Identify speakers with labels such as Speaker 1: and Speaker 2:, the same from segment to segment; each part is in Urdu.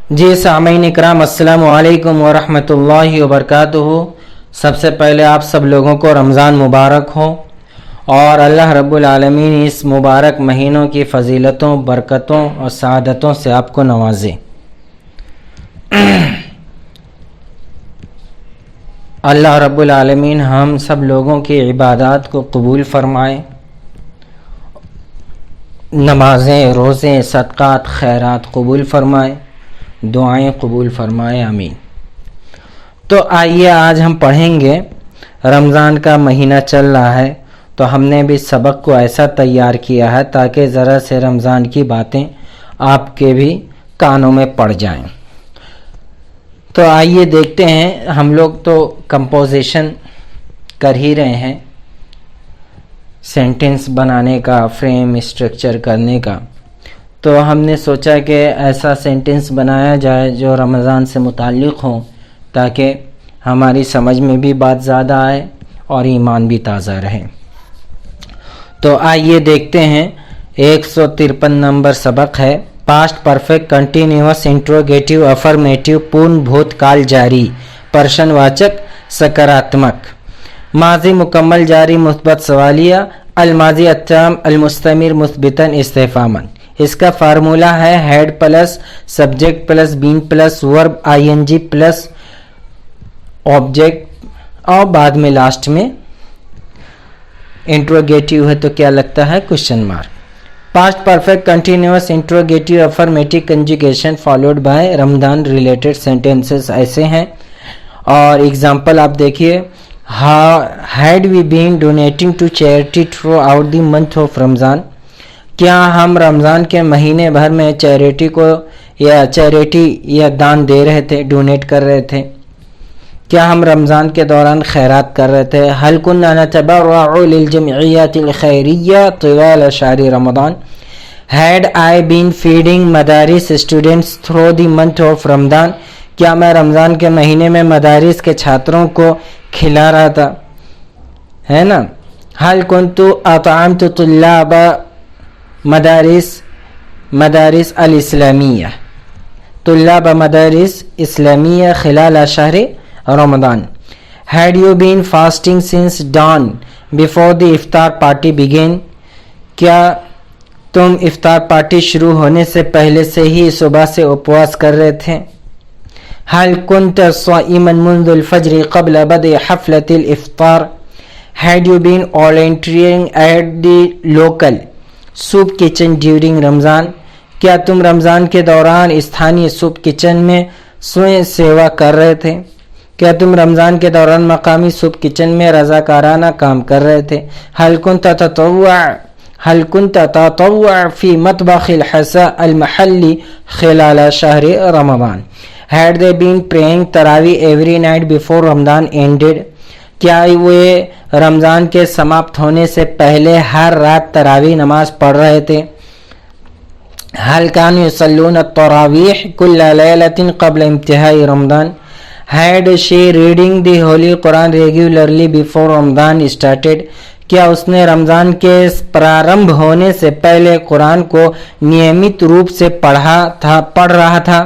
Speaker 1: جی سامعین اکرام، السلام علیکم ورحمۃ اللہ وبرکاتہ۔ سب سے پہلے آپ سب لوگوں کو رمضان مبارک ہو اور اللہ رب العالمین اس مبارک مہینوں کی فضیلتوں، برکتوں اور سعادتوں سے آپ کو نوازے۔ اللہ رب العالمین ہم سب لوگوں کی عبادات کو قبول فرمائے، نمازیں، روزے، صدقات، خیرات قبول فرمائے، دعائیں قبول فرمائے، آمین۔ تو آئیے آج ہم پڑھیں گے، رمضان کا مہینہ چل رہا ہے تو ہم نے بھی سبق کو ایسا تیار کیا ہے تاکہ ذرا سے رمضان کی باتیں آپ کے بھی کانوں میں پڑ جائیں۔ تو آئیے دیکھتے ہیں، ہم لوگ تو کمپوزیشن کر ہی رہے ہیں، سینٹنس بنانے کا، فریم اسٹرکچر کرنے کا، تو ہم نے سوچا کہ ایسا سینٹنس بنایا جائے جو رمضان سے متعلق ہو تاکہ ہماری سمجھ میں بھی بات زیادہ آئے اور ایمان بھی تازہ رہے۔ تو آئیے دیکھتے ہیں، 153 نمبر سبق ہے، past perfect continuous interrogative affirmative پورن بھوت کال جاری پرشن واچک سکراتمک، ماضی مکمل جاری مثبت سوالیہ، الماضی التام المستمر مثبتاً استفہاماً۔ اس کا فارمولہ ہے ہیڈ پلس سبجیکٹ پلس بین پلس ورب آئی این جی پلس آبجیکٹ اور بعد میں لاسٹ میں انٹروگیٹو ہے تو کیا لگتا ہے question mark. Past perfect continuous interrogative affirmative conjugation followed by Ramzan related sentences ایسے ہیں، اور ایگزامپل آپ دیکھیے، had we been donating to charity throughout the month of Ramzan, کیا ہم رمضان کے مہینے بھر میں چیریٹی یا دان دے رہے تھے، ڈونیٹ کر رہے تھے؟ کیا ہم رمضان کے دوران خیرات کر رہے تھے؟ هل كنا نتبرع للجمعیات الخیریہ طوال شہر رمضان؟ Had I been feeding مدارس students through the month of رمضان، کیا میں رمضان کے مہینے میں مدارس کے چھاتروں کو کھلا رہا تھا، ہے نا؟ هل كنت اطعمت طلاب مدارس الاسلامیہ، طلاب مدارس اسلامیہ خلال شہر رمضان۔ Had you been fasting since dawn before the iftar party began، کیا تم افطار پارٹی شروع ہونے سے پہلے سے ہی صبح سے اپواس کر رہے تھے؟ هل كنت صائما منذ الفجر قبل بدء حفلة الافطار؟ Had you been volunteering at the local soup kitchen during رمضان، کیا تم رمضان کے دوران استھانی سوپ کچن میں سوئیں سیوا کر رہے تھے؟ کیا تم رمضان کے دوران مقامی سوپ کچن میں رضاکارانہ کام کر رہے تھے؟ هل كنت تطوع في مطبخ الحساء المحلی خلال شہر رمضان؟ Had they been praying تراویح every night before رمضان ended، کیا وہ رمضان کے سماپت ہونے سے پہلے ہر رات تراویح نماز پڑھ رہے تھے؟ هل كانوا يصلون التراويح كل ليلة قبل انتهاء رمضان؟ Had she reading the Holy Quran regularly before Ramadan started، کیا اس نے رمضان کے پرارمبھ ہونے سے پہلے قرآن کو نیمت روپ سے پڑھ رہا تھا؟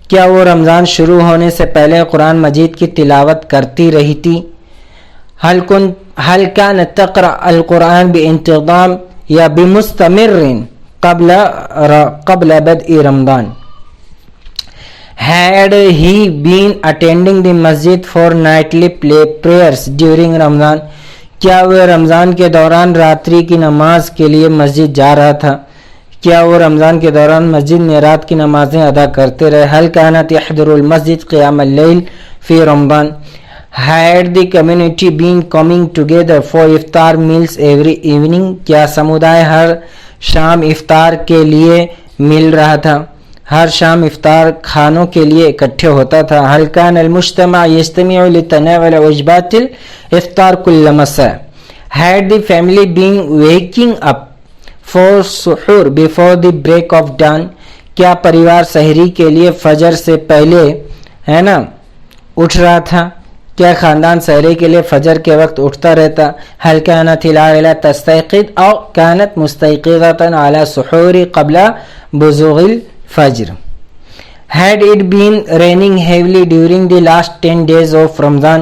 Speaker 1: کیا وہ رمضان شروع ہونے سے پہلے قرآن مجید کی تلاوت کرتی رہی تھی؟ هل كانت تقرأ القرآن بانتظام یا بمستمر قبل بدء رمضان؟ Had he been attending the masjid for nightly prayers during رمضان، کیا وہ رمضان کے دوران راتری کی نماز کے لیے مسجد جا رہا تھا؟ کیا وہ رمضان کے دوران مسجد میں رات کی نمازیں ادا کرتے رہے؟ هل كانت يحضر المسجد قيام الليل في رمضان؟ Had the community been coming together for iftar meals every evening، کیا سمودائے ہر شام افطار کے لیے مل رہا تھا، ہر شام افطار کھانوں کے لیے اکٹھے ہوتا تھا؟ هل كان المجتمع يجتمع لتناول وجبات الافطار كل مساء؟ Had the family been waking up for سحور before the break of dawn، کیا پریوار سحری کے لیے فجر سے پہلے ہے نا اٹھ رہا تھا؟ کیا خاندان سحری کے لیے فجر کے وقت اٹھتا رہتا؟ هل كانت العائلة تستيقظ أو كانت مستيقظة على سحور قبل بزوغ الفجر؟ Had it been raining heavily during the last 10 days of Ramadan,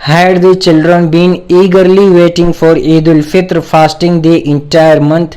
Speaker 1: Had the children been eagerly waiting for Eid al-Fitr, fasting the entire month?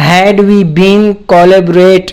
Speaker 1: Had we been collaborate,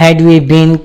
Speaker 1: Had we been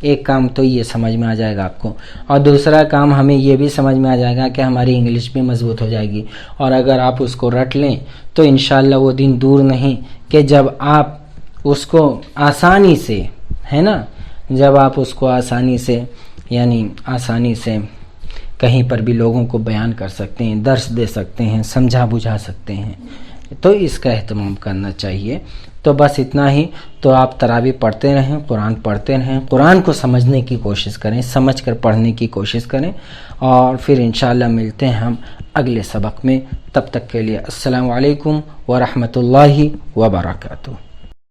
Speaker 1: ایک کام تو یہ سمجھ میں آ جائے گا آپ کو، اور دوسرا کام ہمیں یہ بھی سمجھ میں آ جائے گا کہ ہماری انگلش بھی مضبوط ہو جائے گی، اور اگر آپ اس کو رٹ لیں تو انشاءاللہ وہ دن دور نہیں کہ جب آپ اس کو آسانی سے، ہے نا، جب آپ اس کو آسانی سے کہیں پر بھی لوگوں کو بیان کر سکتے ہیں، درس دے سکتے ہیں، سمجھا بجھا سکتے ہیں، تو اس کا اہتمام کرنا چاہیے۔ تو بس اتنا ہی۔ تو آپ تراویح پڑھتے رہیں، قرآن پڑھتے رہیں، قرآن کو سمجھنے کی کوشش کریں، سمجھ کر پڑھنے کی کوشش کریں، اور پھر انشاءاللہ ملتے ہیں ہم اگلے سبق میں۔ تب تک کے لیے السلام علیکم ورحمۃ اللہ وبرکاتہ۔